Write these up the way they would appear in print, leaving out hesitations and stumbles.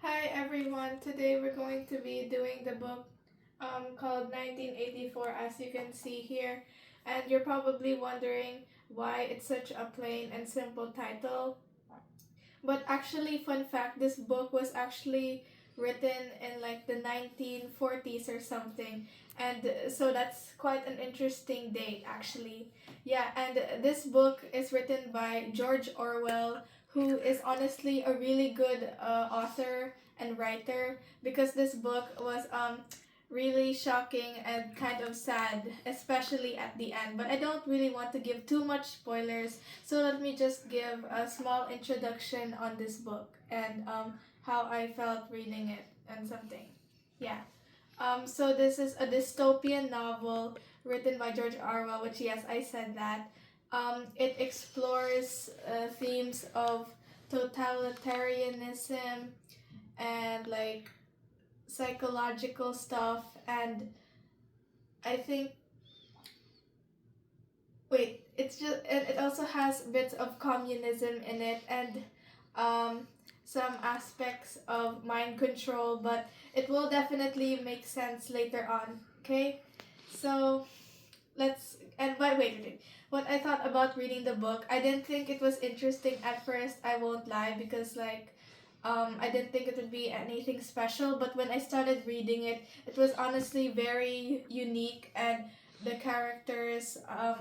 Hi everyone, today we're going to be doing the book called 1984, as you can see here, and you're probably wondering why it's such a plain and simple title. But actually, fun fact, this book was actually written in like the 1940s or something, and so that's quite an interesting date actually. Yeah, and this book is written by George Orwell, who is honestly a really good author and writer, because this book was really shocking and kind of sad, especially at the end. But I don't really want to give too much spoilers, so let me just give a small introduction on this book and how I felt reading it and something. Yeah. So this is a dystopian novel written by George Orwell, which, yes, I said that. It explores themes of totalitarianism and like psychological stuff, and I think and it also has bits of communism in it, and um, some aspects of mind control, but it will definitely make sense later on. Okay, so let's and but wait. What I thought about reading the book, I didn't think it was interesting at first. I won't lie, because I didn't think it would be anything special, but when I started reading it, it was honestly very unique, and the characters are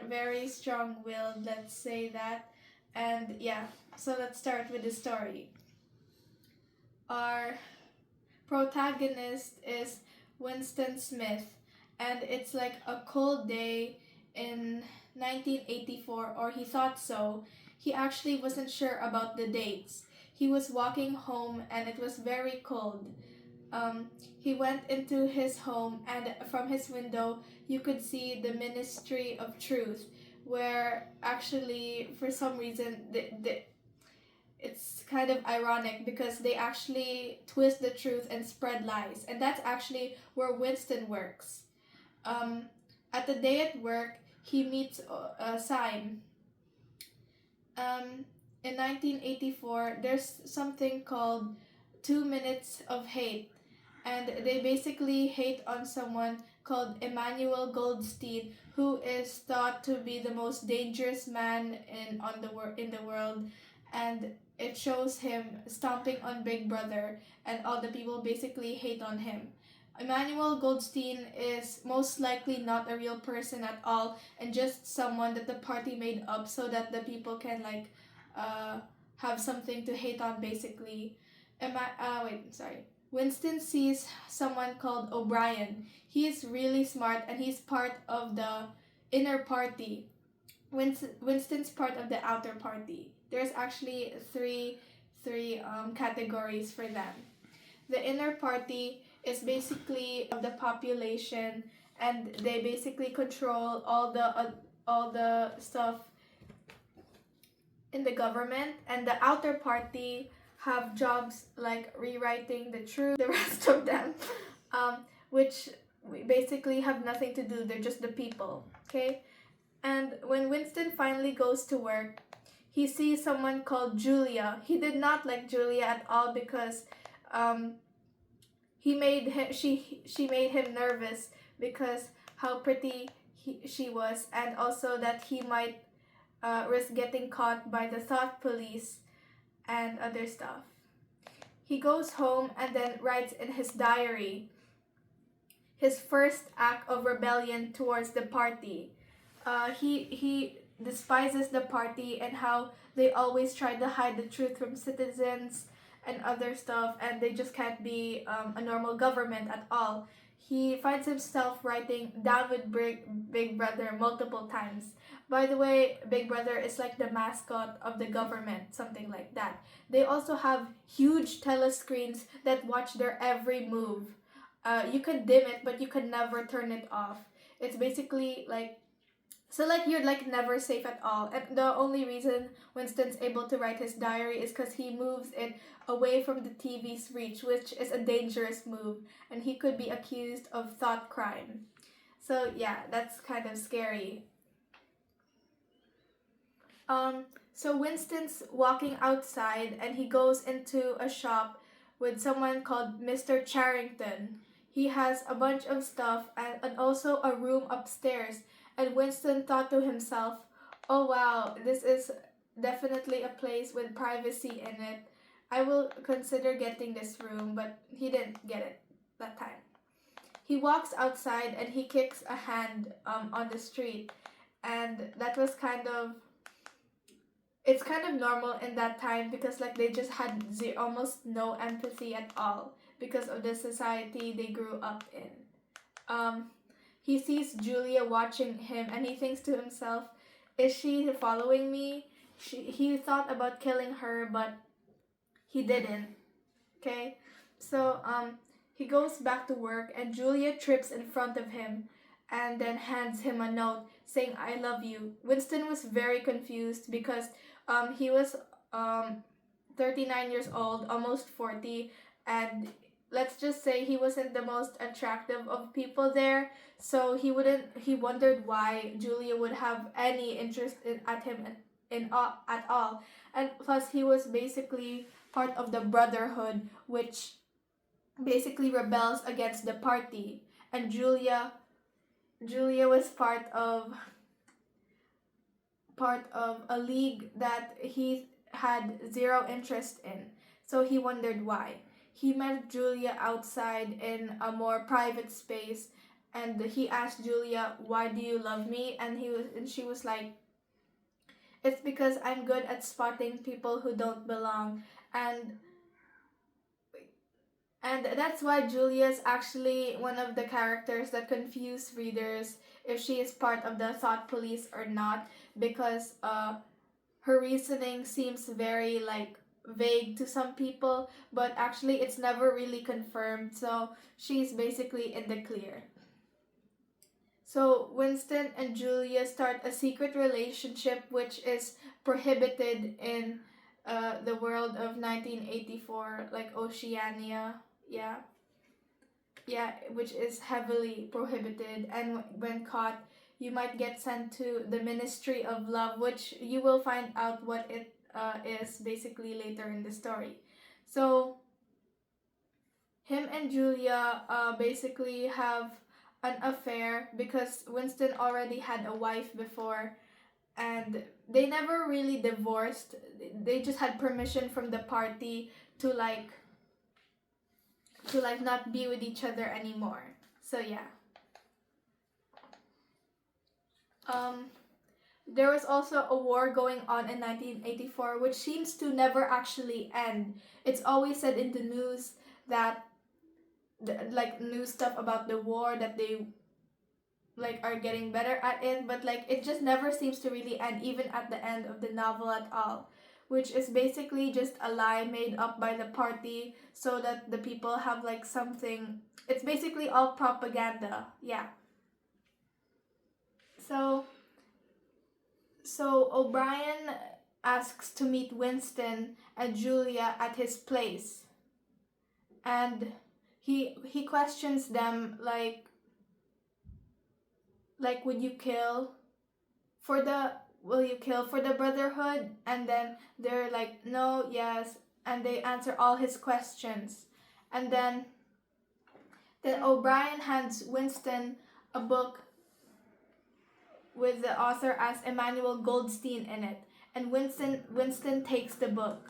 very strong willed, let's say that. And yeah, so let's start with the story. Our protagonist is Winston Smith, and it's like a cold day in 1984, or he thought so. He actually wasn't sure about the dates. He was walking home and it was very cold. He went into his home, and from his window, you could see the Ministry of Truth, where actually, for some reason, it's kind of ironic because they actually twist the truth and spread lies, and that's actually where Winston works. Um, at the day at work, he meets Syme. Um, in 1984, there's something called 2 minutes of hate, and they basically hate on someone called Emmanuel Goldstein, who is thought to be the most dangerous man in the world, and it shows him stomping on Big Brother, and all the people basically hate on him. Emmanuel Goldstein is most likely not a real person at all, and just someone that the party made up so that the people can uh, have something to hate on, basically. Winston sees someone called O'Brien. He is really smart, and he's part of the inner party. Winston's part of the outer party. There's actually three categories for them. The inner party is basically of the population, and they basically control all the stuff in the government, and the outer party have jobs like rewriting the truth. The rest of them, which basically have nothing to do. They're just the people. Okay, and when Winston finally goes to work, he sees someone called Julia. He did not like Julia at all, because um, she made him nervous because how pretty she was, and also that he might risk getting caught by the thought police and other stuff. He goes home and then writes in his diary his first act of rebellion towards the party. He despises the party and how they always try to hide the truth from citizens and other stuff, and they just can't be a normal government at all. He finds himself writing down with Big Brother multiple times. By the way, Big Brother is like the mascot of the government, something like that. They also have huge telescreens that watch their every move. You can dim it, but you can never turn it off. It's basically like you're like never safe at all. And the only reason Winston's able to write his diary is because he moves it away from the TV's reach, which is a dangerous move, and he could be accused of thought crime. So yeah, that's kind of scary. So Winston's walking outside, and he goes into a shop with someone called Mr. Charrington. He has a bunch of stuff and also a room upstairs. And Winston thought to himself, oh wow, this is definitely a place with privacy in it. I will consider getting this room, but he didn't get it that time. He walks outside and he kicks a hand on the street, and that was it's kind of normal in that time because like they just had almost no empathy at all because of the society they grew up in. He sees Julia watching him and he thinks to himself, is she following me? He thought about killing her, but he didn't. Okay, so he goes back to work and Julia trips in front of him and then hands him a note saying, I love you. Winston was very confused because he was 39 years old, almost 40, and let's just say he wasn't the most attractive of people there, so he wondered why Julia would have any interest at him at all. And plus he was basically part of the Brotherhood, which basically rebels against the party, and Julia was part of a league that he had zero interest in. So he wondered why. He met Julia outside in a more private space and he asked Julia, why do you love me? And she was like, it's because I'm good at spotting people who don't belong. And that's why Julia is actually one of the characters that confuse readers if she is part of the thought police or not, because her reasoning seems very like vague to some people, but actually it's never really confirmed, so she's basically in the clear. So Winston and Julia start a secret relationship which is prohibited in the world of 1984, like Oceania. Yeah, which is heavily prohibited, and when caught you might get sent to the Ministry of Love, which you will find out what it is basically later in the story. So him and Julia basically have an affair because Winston already had a wife before, and they never really divorced. They just had permission from the party to not be with each other anymore. So yeah. There was also a war going on in 1984 which seems to never actually end. It's always said in the news that like news stuff about the war that they like are getting better at it, but like it just never seems to really end, even at the end of the novel at all, which is basically just a lie made up by the party so that the people have like something. It's basically all propaganda. Yeah. So O'Brien asks to meet Winston and Julia at his place, and he questions them like will you kill for the Brotherhood? And then they're like, no, yes, and they answer all his questions. And then O'Brien hands Winston a book with the author as Emmanuel Goldstein in it, and Winston takes the book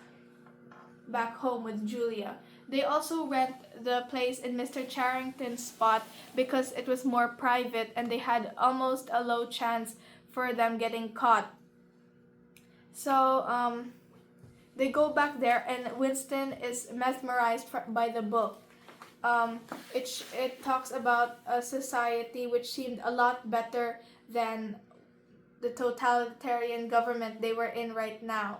back home with Julia. They also rent the place in Mr. Charrington's spot because it was more private and they had almost a low chance for them getting caught. So they go back there and Winston is mesmerized by the book. It talks about a society which seemed a lot better than the totalitarian government they were in right now.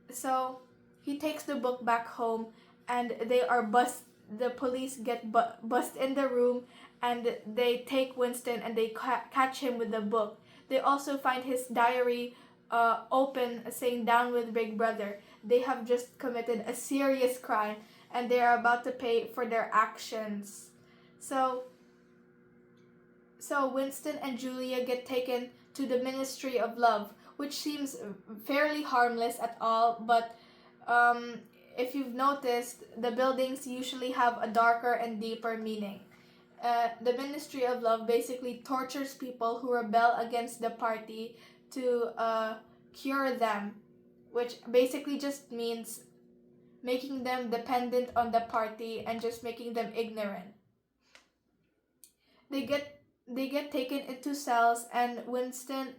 So he takes the book back home and the police get bust in the room and they take Winston and they catch him with the book. They also find his diary open saying down with Big Brother. They have just committed a serious crime and they are about to pay for their actions. So Winston and Julia get taken to the Ministry of Love, which seems fairly harmless at all, but if you've noticed, the buildings usually have a darker and deeper meaning. The Ministry of Love basically tortures people who rebel against the party to cure them, which basically just means making them dependent on the party and just making them ignorant. They get taken into cells, and Winston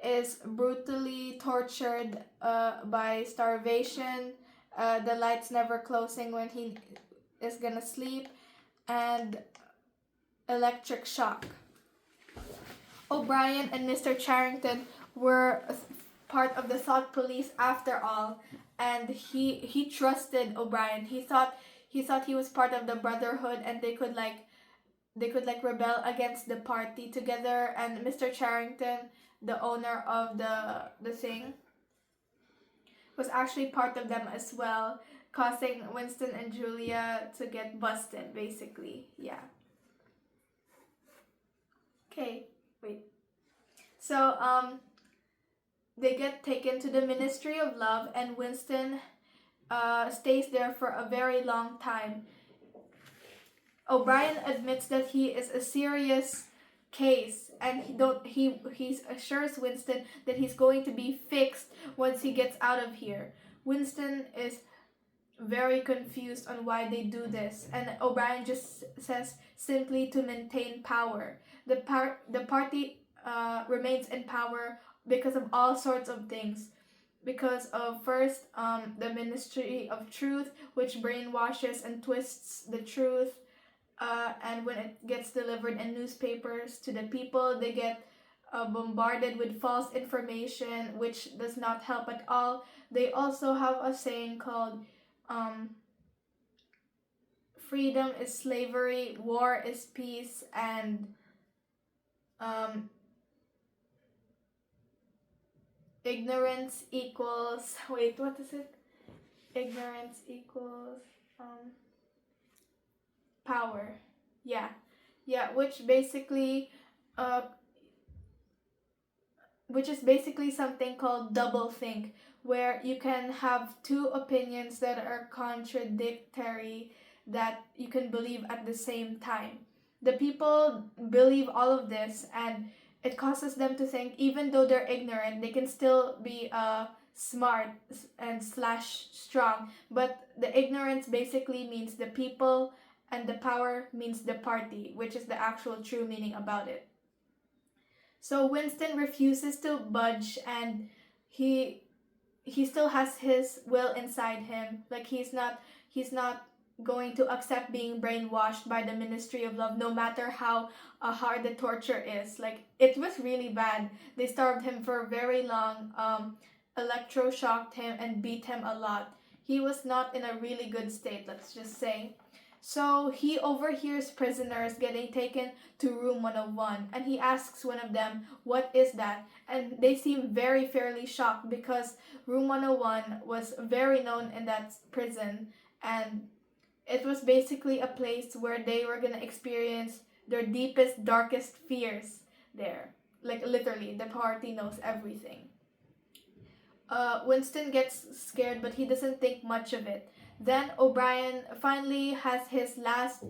is brutally tortured by starvation, the lights never closing when he is gonna sleep, and electric shock. O'Brien and Mr. Charrington were part of the thought police after all, and he trusted O'Brien. He thought he was part of the brotherhood, and they could rebel against the party together. And Mr. Charrington, the owner of the thing, was actually part of them as well, causing Winston and Julia to get busted, basically. Yeah. Okay, wait. So, they get taken to the Ministry of Love, and Winston stays there for a very long time. O'Brien admits that he is a serious case, and he assures Winston that he's going to be fixed once he gets out of here. Winston is very confused on why they do this, and O'Brien just says simply to maintain power. The party remains in power because of all sorts of things. Because of first, the Ministry of Truth, which brainwashes and twists the truth, and when it gets delivered in newspapers to the people, they get bombarded with false information, which does not help at all. They also have a saying called freedom is slavery, war is peace, and ignorance equals, wait, what is it? Ignorance equals power. Yeah, which is basically something called doublethink, where you can have two opinions that are contradictory that you can believe at the same time. The people believe all of this, and it causes them to think, even though they're ignorant, they can still be smart and / strong. But the ignorance basically means the people, and the power means the party, which is the actual true meaning about it. So Winston refuses to budge, and he still has his will inside him. Like he's not going to accept being brainwashed by the Ministry of Love, no matter how hard the torture is. Like, it was really bad. They starved him for very long, electroshocked him, and beat him a lot. He was not in a really good state, let's just say. So he overhears prisoners getting taken to room 101, and he asks one of them, "What is that?" And they seem very fairly shocked, because room 101 was very known in that prison, and it was basically a place where they were going to experience their deepest, darkest fears there. Like, literally, the party knows everything. Winston gets scared, but he doesn't think much of it. Then O'Brien finally has his last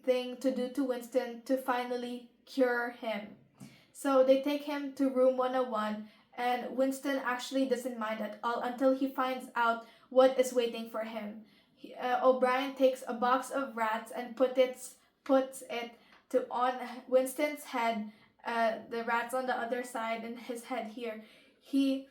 thing to do to Winston to finally cure him. So they take him to room 101, and Winston actually doesn't mind at all until he finds out what is waiting for him. O'Brien takes a box of rats and puts it on Winston's head, the rats on the other side, and his head here. He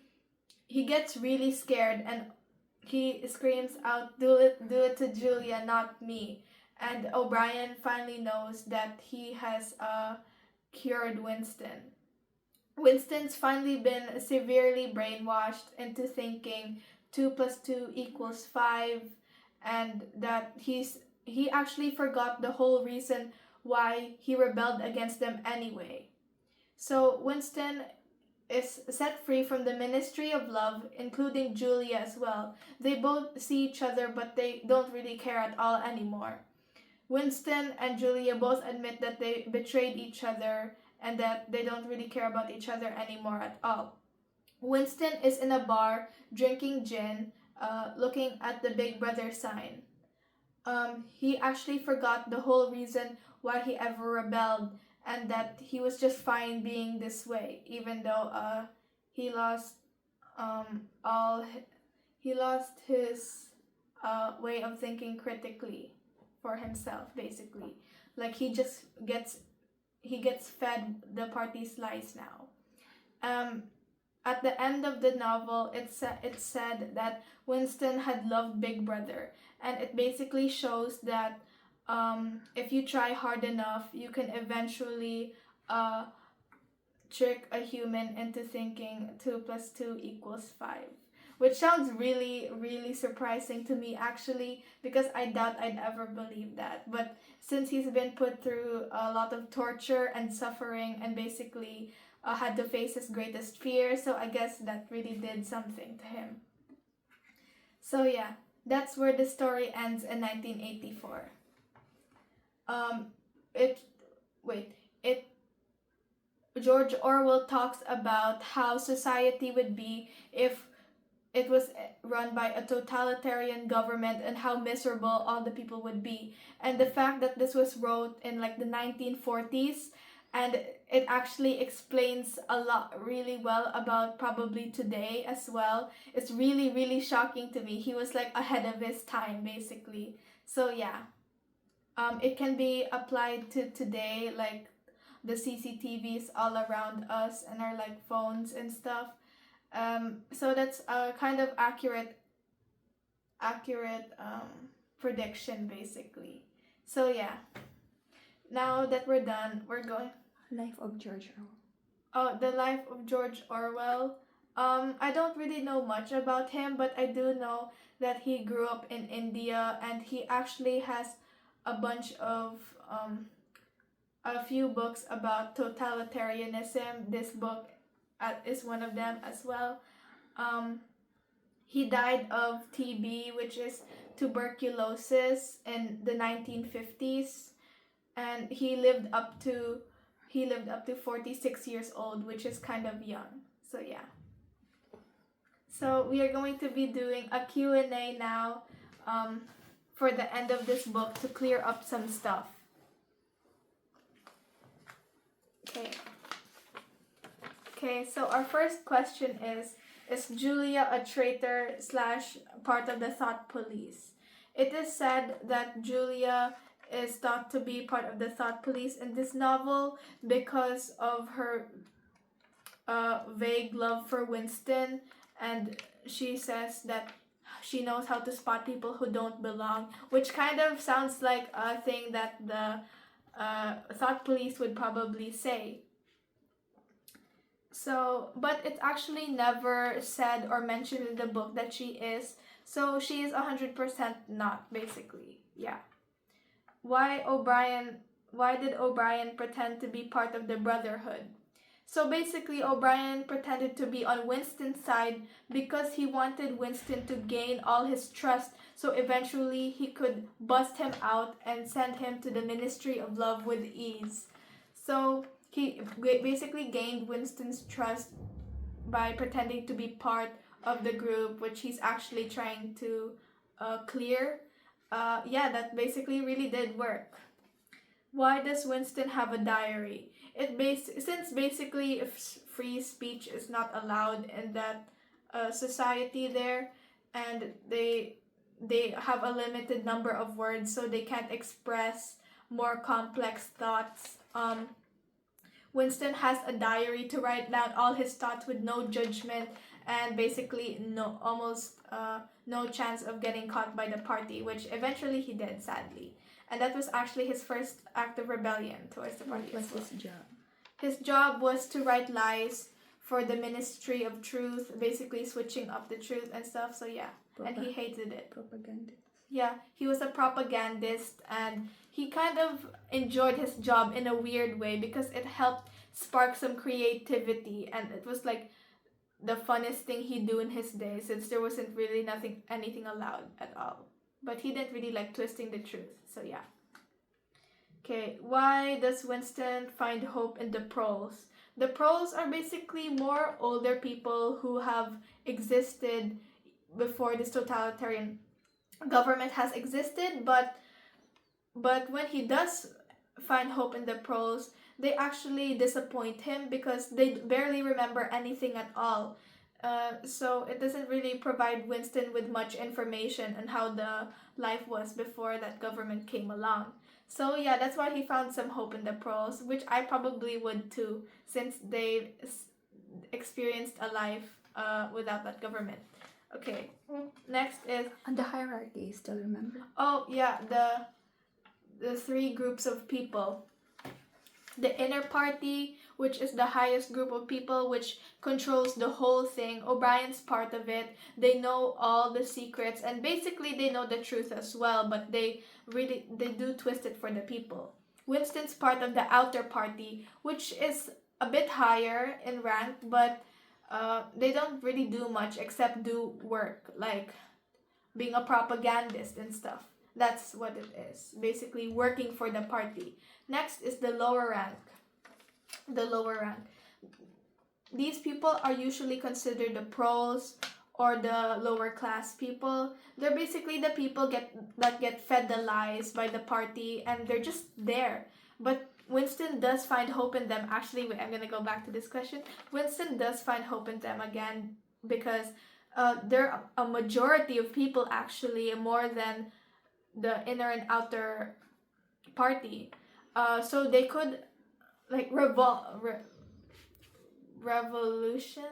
gets really scared, and he screams out, do it to Julia, not me." And O'Brien finally knows that he has cured Winston. Winston's finally been severely brainwashed into thinking 2 + 2 = 5, and that he actually forgot the whole reason why he rebelled against them anyway. So Winston is set free from the Ministry of Love, including Julia as well. They both see each other, but they don't really care at all anymore. Winston and Julia both admit that they betrayed each other, and that they don't really care about each other anymore at all. Winston is in a bar drinking gin, looking at the Big Brother sign. He actually forgot the whole reason why he ever rebelled, and that he was just fine being this way, even though he lost all he lost his way of thinking critically for himself, basically. Like he gets fed the party's lies now. At the end of the novel, it said that Winston had loved Big Brother, and it basically shows that if you try hard enough, you can eventually trick a human into thinking 2 plus 2 equals 5. Which sounds really, really surprising to me, actually, because I doubt I'd ever believe that. But since he's been put through a lot of torture and suffering and basically had to face his greatest fear, so I guess that really did something to him. So yeah, that's where the story ends in 1984. George Orwell talks about how society would be if it was run by a totalitarian government, and how miserable all the people would be. And the fact that this was wrote in like the 1940s, and it actually explains a lot really well about probably today as well. It's really, really shocking to me. He was like ahead of his time, basically. So yeah, it can be applied to today, like the CCTVs all around us and our like phones and stuff. So that's a kind of accurate prediction, basically. So yeah, now that we're done, we're going. Life of George Orwell. Oh, the life of George Orwell. I don't really know much about him, but I do know that he grew up in India, and he actually has a bunch of a few books about totalitarianism. This book is one of them as well. He died of TB, which is tuberculosis, in the 1950s, and he lived up to 46 years old, which is kind of young. So yeah. So we are going to be doing a Q&A now for the end of this book to clear up some stuff. Okay, so our first question is Julia a traitor / part of the thought police? It is said that Julia is thought to be part of the thought police in this novel because of her vague love for Winston, and she says that she knows how to spot people who don't belong, which kind of sounds like a thing that the thought police would probably say. So, but it's actually never said or mentioned in the book that she is. So she is 100% not, basically. Yeah. Why did O'Brien pretend to be part of the Brotherhood? So basically, O'Brien pretended to be on Winston's side because he wanted Winston to gain all his trust, so eventually he could bust him out and send him to the Ministry of Love with ease. So he basically gained Winston's trust by pretending to be part of the group, which he's actually trying to clear. Yeah, that basically really did work. Why does Winston have a diary? Since basically if free speech is not allowed in that society there, and they have a limited number of words, so they can't express more complex thoughts. Winston has a diary to write down all his thoughts with no judgment, and basically almost no chance of getting caught by the party, which eventually he did, sadly. And that was actually his first act of rebellion towards the party. What was his job? His job was to write lies for the Ministry of Truth, basically switching up the truth and stuff. So yeah, and he hated it. Propagandist. Yeah, he was a propagandist, and he kind of enjoyed his job in a weird way because it helped spark some creativity, and it was like the funnest thing he'd do in his day, since there wasn't really anything allowed at all. But he didn't really like twisting the truth, so yeah. Okay, why does Winston find hope in the proles? The proles are basically more older people who have existed before this totalitarian government has existed, but when he does find hope in the pros, they actually disappoint him because they barely remember anything at all. So it doesn't really provide Winston with much information on how the life was before that government came along. So yeah, that's why he found some hope in the pros, which I probably would too, since they experienced a life without that government. Okay, next is... And the hierarchy, still remember? Oh yeah, the three groups of people. The inner party, which is the highest group of people, which controls the whole thing. O'Brien's part of it. They know all the secrets, and basically they know the truth as well, but they do twist it for the people. Winston's part of the outer party, which is a bit higher in rank, but they don't really do much except do work, like being a propagandist and stuff. That's what it is. Basically working for the party. Next is the lower rank. The lower rank. These people are usually considered the pros or the lower class people. They're basically the people that get fed the lies by the party, and they're just there. But Winston does find hope in them. Actually, wait, I'm gonna go back to this question. Winston does find hope in them again because they're a majority of people, actually, more than the inner and outer party. So they could like revolution,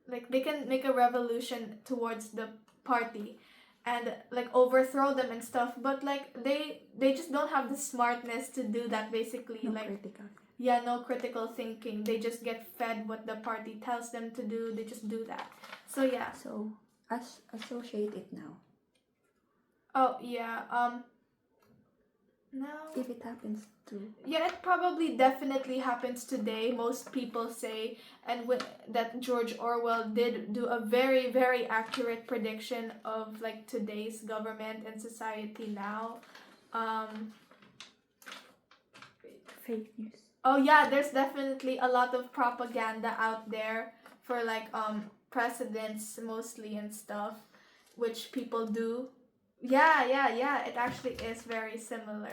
like they can make a revolution towards the party and like overthrow them and stuff, but like they just don't have the smartness to do that, basically. No like critical. Yeah, no critical thinking. They just get fed what the party tells them to do. They just do that. So yeah. So associate it now. Oh yeah. No. If it happens to... Yeah, it probably definitely happens today. Most people say, and that George Orwell did do a very, very accurate prediction of like today's government and society now. Fake news. Oh yeah, there's definitely a lot of propaganda out there for like presidents mostly and stuff, which people do. Yeah, it actually is very similar.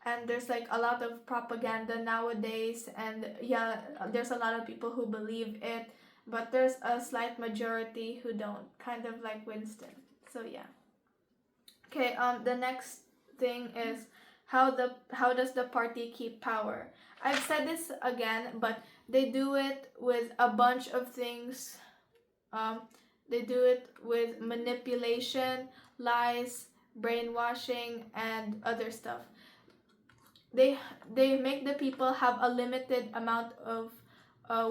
And there's like a lot of propaganda nowadays, and yeah, there's a lot of people who believe it, but there's a slight majority who don't, kind of like Winston. So yeah. Okay, the next thing is how does the party keep power? I've said this again, but they do it with a bunch of things. They do it with manipulation, lies, brainwashing, and other stuff. They make the people have a limited amount of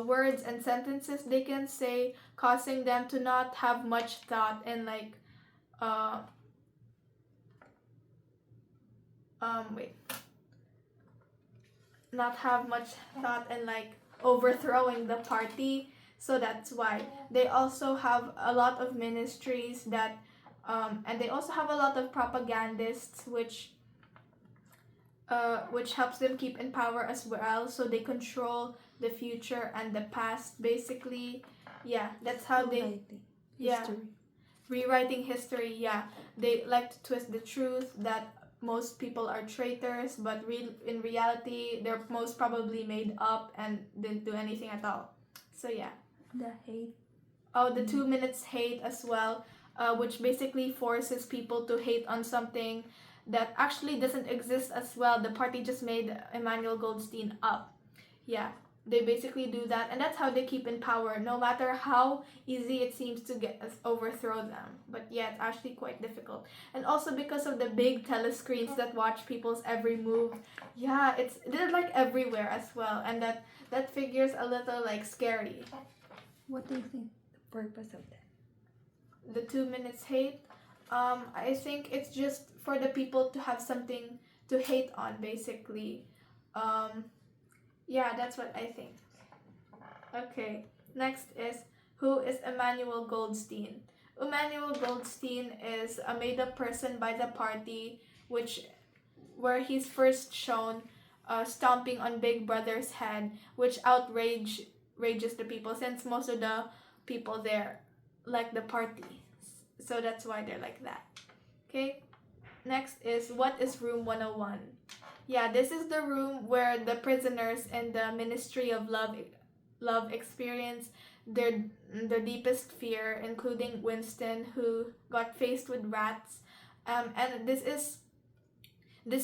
words and sentences they can say, causing them to not have much thought and like not have much thought and like overthrowing the party. So that's why they also have a lot of ministries that and they also have a lot of propagandists, which helps them keep in power as well. So they control the future and the past, basically. Yeah, that's how they... Yeah, rewriting history. Yeah, they like to twist the truth that most people are traitors, but in reality they're most probably made up and didn't do anything at all. So yeah. The hate. Oh, the 2 minutes hate as well, which basically forces people to hate on something that actually doesn't exist as well. The party just made Emmanuel Goldstein up. Yeah, they basically do that, and that's how they keep in power, no matter how easy it seems to overthrow them. But yeah, it's actually quite difficult. And also because of the big telescreens that watch people's every move. Yeah, they're like everywhere as well, and that figure's a little like scary. What do you think the purpose of that? The 2 minutes hate? I think it's just for the people to have something to hate on, basically. Yeah, that's what I think. Okay, next is, who is Emmanuel Goldstein? Emmanuel Goldstein is a made-up person by the party, where he's first shown stomping on Big Brother's head, which outrages the people, since most of the people there like the party. So that's why they're like that. Okay, next is what is room 101? Yeah, this is the room where the prisoners in the Ministry of Love experience their deepest fear, including Winston, who got faced with rats. And this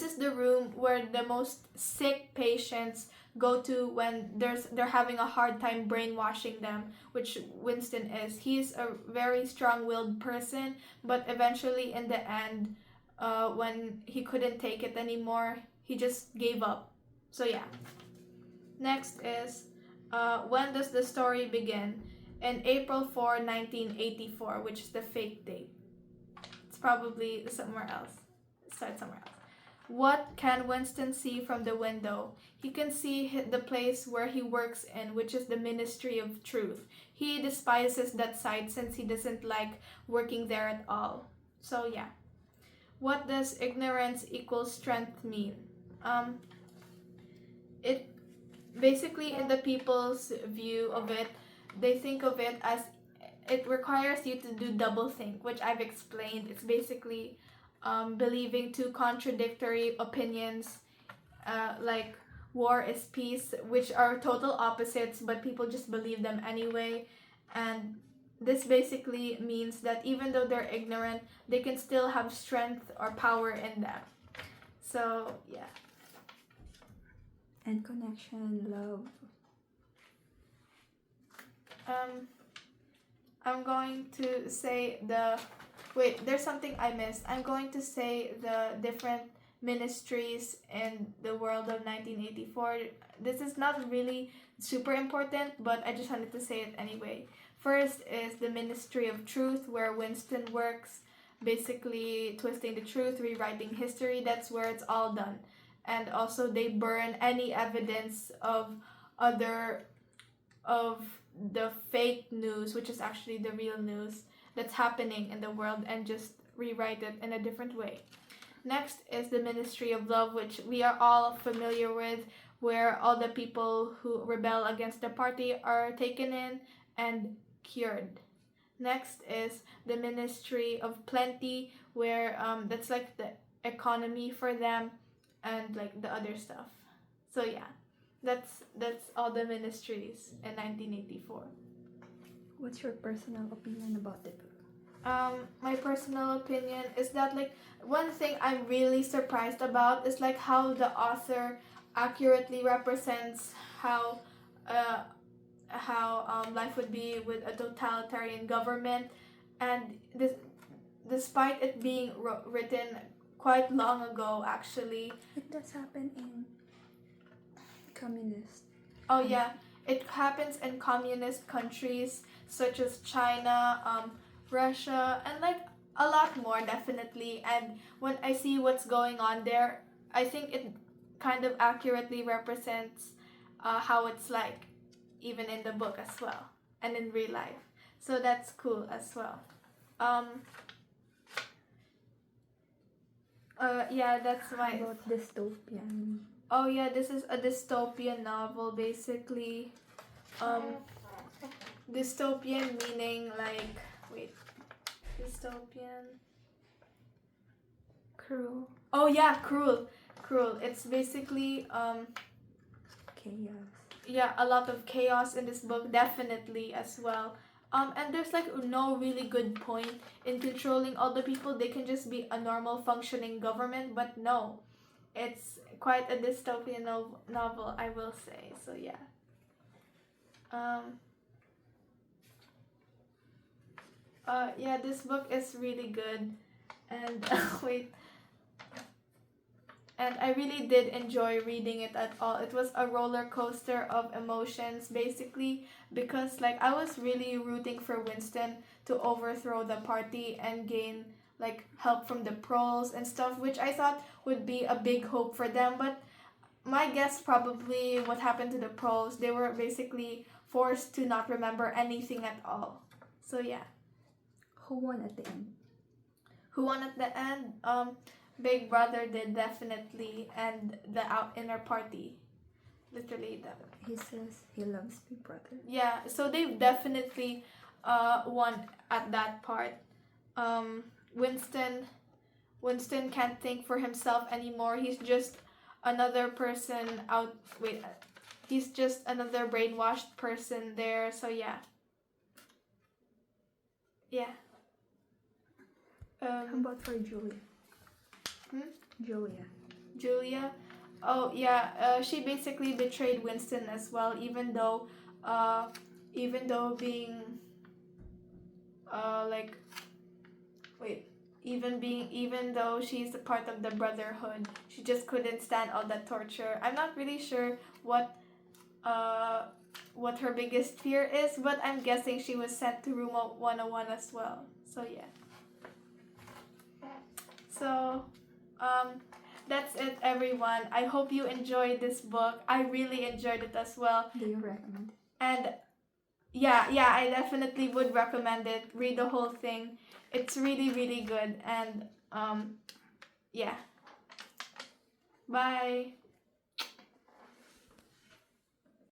is the room where the most sick patients go to when they're having a hard time brainwashing them, which Winston is. He's a very strong-willed person, but eventually in the end, when he couldn't take it anymore, he just gave up. So yeah. Next is when does the story begin? In April 4, 1984, which is the fake date. It's probably somewhere else. Start somewhere else. What can Winston see from the window? He can see the place where he works in, which is the Ministry of Truth. He despises that site since he doesn't like working there at all. So yeah. What does ignorance equals strength mean? It basically, in the people's view of it, they think of it as it requires you to do double think, which I've explained. It's basically believing two contradictory opinions, like war is peace, which are total opposites, but people just believe them anyway. And this basically means that even though they're ignorant, they can still have strength or power in them. So yeah. And connection, love. I'm going to say wait, there's something I missed. I'm going to say the different ministries in the world of 1984. This is not really super important, but I just wanted to say it anyway. First is the Ministry of Truth, where Winston works, basically twisting the truth, rewriting history. That's where it's all done. And also they burn any evidence of the fake news, which is actually the real news that's happening in the world, and just rewrite it in a different way. Next is the Ministry of Love, which we are all familiar with, where all the people who rebel against the party are taken in and cured. Next is the Ministry of Plenty, where that's like the economy for them and like the other stuff. So yeah, that's all the ministries in 1984. What's your personal opinion about the book? My personal opinion is that like one thing I'm really surprised about is like how the author accurately represents how life would be with a totalitarian government, and this, despite it being written quite long ago, actually. It does happen in communist. Oh yeah, it happens in communist countries such as China, Russia, and like a lot more, definitely. And when I see what's going on there, I think it kind of accurately represents how it's like, even in the book as well, and in real life. So that's cool as well. Yeah, that's my. About dystopian. Oh yeah, this is a dystopian novel, basically. Dystopian meaning like, wait, dystopian. Cruel. Oh yeah, cruel. It's basically Chaos. yeah, a lot of chaos in this book, definitely as well. And there's like no really good point in controlling all the people. They can just be a normal functioning government, but no, it's quite a dystopian novel, I will say. So yeah. Yeah, this book is really good, and wait. And I really did enjoy reading it at all. It was a roller coaster of emotions, basically, because like I was really rooting for Winston to overthrow the party and gain like help from the proles and stuff, which I thought would be a big hope for them. But my guess, probably what happened to the proles, they were basically forced to not remember anything at all. So yeah. Who won at the end? Who won at the end? Big Brother did, definitely, and the inner party, literally that. He says he loves Big Brother. Yeah, so they've definitely won at that part, Winston can't think for himself anymore. He's just another person out. Wait, he's just another brainwashed person there. So yeah. How about for Julia? Julia. Julia. Oh yeah. She basically betrayed Winston as well, even though being like wait even though she's a part of the brotherhood, she just couldn't stand all that torture. I'm not really sure what her biggest fear is, but I'm guessing she was sent to room 101 as well. So yeah. So that's it, everyone. I hope you enjoyed this book. I really enjoyed it as well. Do you recommend it? And yeah, I definitely would recommend it. Read the whole thing. It's really, really good. And yeah. Bye.